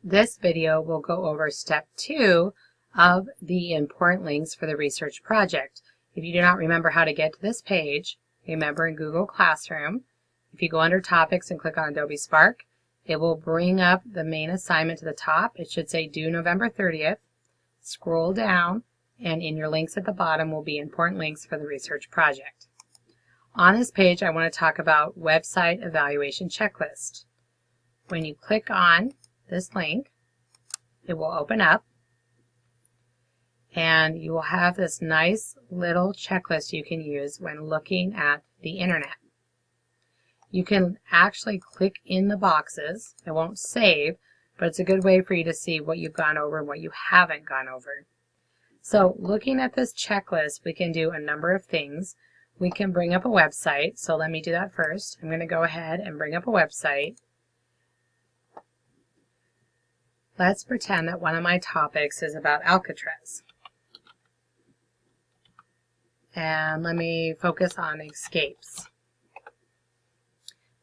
This video will go over step 2 of the important links for the research project. If you do not remember how to get to this page, remember in Google Classroom, if you go under Topics and click on Adobe Spark, it will bring up the main assignment to the top. It should say due November 30th. Scroll down, and in your links at the bottom will be important links for the research project. On this page, I want to talk about Website Evaluation Checklist. When you click on this link, it will open up, and you will have this nice little checklist you can use when looking at the internet. You can actually click in the boxes. It won't save, but it's a good way for you to see what you've gone over and what you haven't gone over. So looking at this checklist, we can do a number of things. We can bring up a website, so let me do that first. I'm going to go ahead and bring up a website. Let's pretend that one of my topics is about Alcatraz. And let me focus on escapes.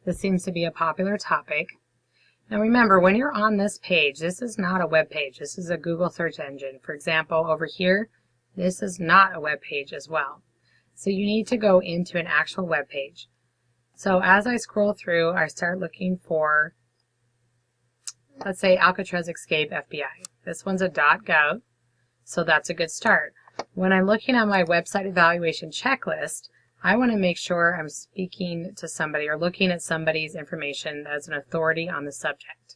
This seems to be a popular topic. Now remember, when you're on this page, this is not a web page. This is a Google search engine. For example, over here, this is not a web page as well. So you need to go into an actual web page. So as I scroll through, I start looking for, let's say, Alcatraz Escape FBI. This one's a .gov, so that's a good start. When I'm looking at my website evaluation checklist, I want to make sure I'm speaking to somebody or looking at somebody's information as an authority on the subject.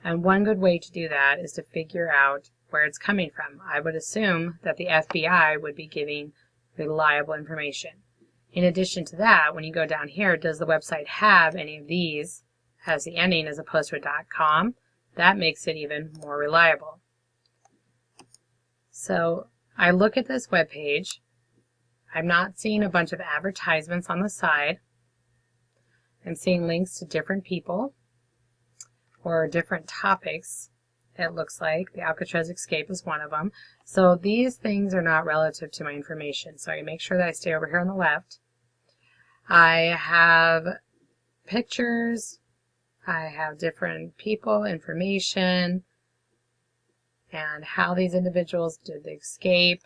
And one good way to do that is to figure out where it's coming from. I would assume that the FBI would be giving reliable information. In addition to that, when you go down here, does the website have any of these as the ending as opposed to a .com? That makes it even more reliable. So I look at this web page. I'm not seeing a bunch of advertisements on the side. I'm seeing links to different people or different topics. It looks like the Alcatraz Escape is one of them. So these things are not relative to my information. So I make sure that I stay over here on the left. I have pictures. I have different people, information, and how these individuals did the escape.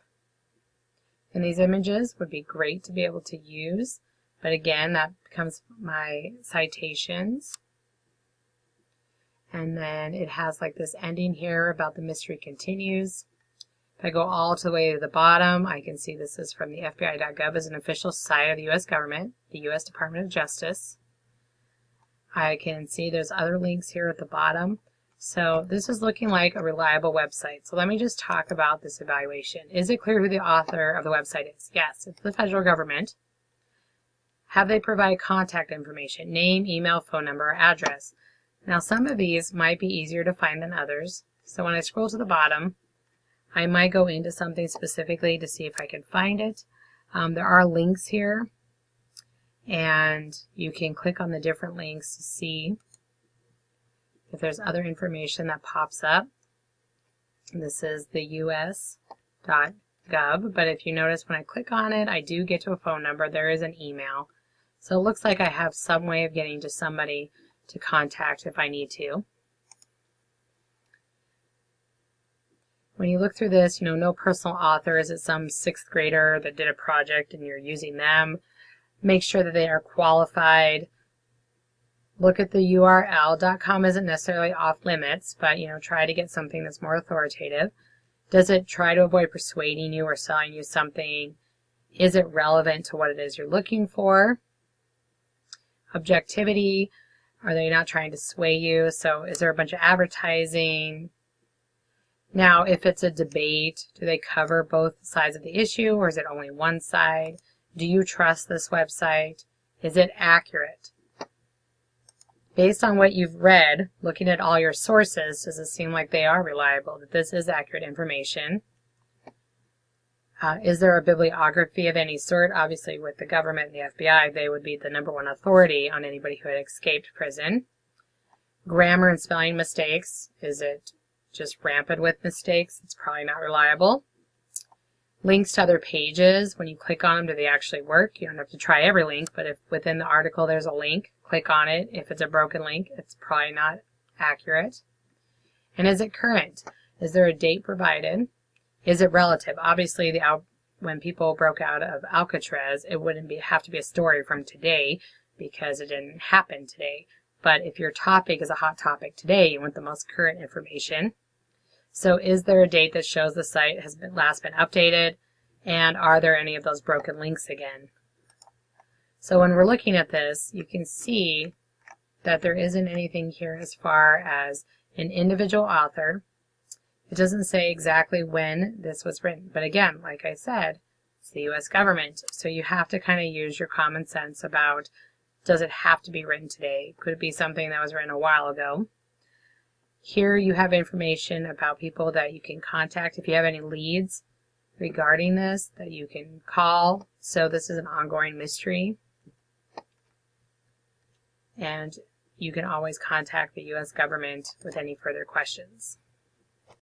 And these images would be great to be able to use, but again, that becomes my citations. And then it has like this ending here about the mystery continues. If I go all to the way to the bottom, I can see this is from the FBI.gov as an official site of the U.S. government, the U.S. Department of Justice. I can see there's other links here at the bottom. So this is looking like a reliable website. So let me just talk about this evaluation. Is it clear who the author of the website is? Yes, it's the federal government. Have they provided contact information, name, email, phone number, or address? Now some of these might be easier to find than others. So when I scroll to the bottom, I might go into something specifically to see if I can find it. There are links here, and you can click on the different links to see if there's other information that pops up. This is the us.gov, but if you notice when I click on it, I do get to a phone number. There is an email. So it looks like I have some way of getting to somebody to contact if I need to. When you look through this, no personal author. Is it some 6th grader that did a project and you're using them? Make sure that they are qualified. Look at the URL. .com isn't necessarily off limits, but try to get something that's more authoritative. Does it try to avoid persuading you or selling you something? Is it relevant to what it is you're looking for? Objectivity. Are they not trying to sway you? So is there a bunch of advertising? Now, if it's a debate, do they cover both sides of the issue, or is it only one side? Do you trust this website? Is it accurate? Based on what you've read, looking at all your sources, does it seem like they are reliable, that this is accurate information? Is there a bibliography of any sort? Obviously, with the government and the FBI, they would be the #1 authority on anybody who had escaped prison. Grammar and spelling mistakes. Is it just rampant with mistakes? It's probably not reliable. Links to other pages. When you click on them, do they actually work? You don't have to try every link, but if within the article there's a link, click on it. If it's a broken link, it's probably not accurate. And is it current? Is there a date provided? Is it relative? Obviously, when people broke out of Alcatraz, it wouldn't have to be a story from today because it didn't happen today. But if your topic is a hot topic today, you want the most current information. So is there a date that shows the site has last been updated? And are there any of those broken links again? So when we're looking at this, you can see that there isn't anything here as far as an individual author. It doesn't say exactly when this was written. But again, like I said, it's the U.S. government. So you have to kind of use your common sense about, does it have to be written today? Could it be something that was written a while ago? Here you have information about people that you can contact if you have any leads regarding this that you can call. So this is an ongoing mystery. And you can always contact the U.S. government with any further questions.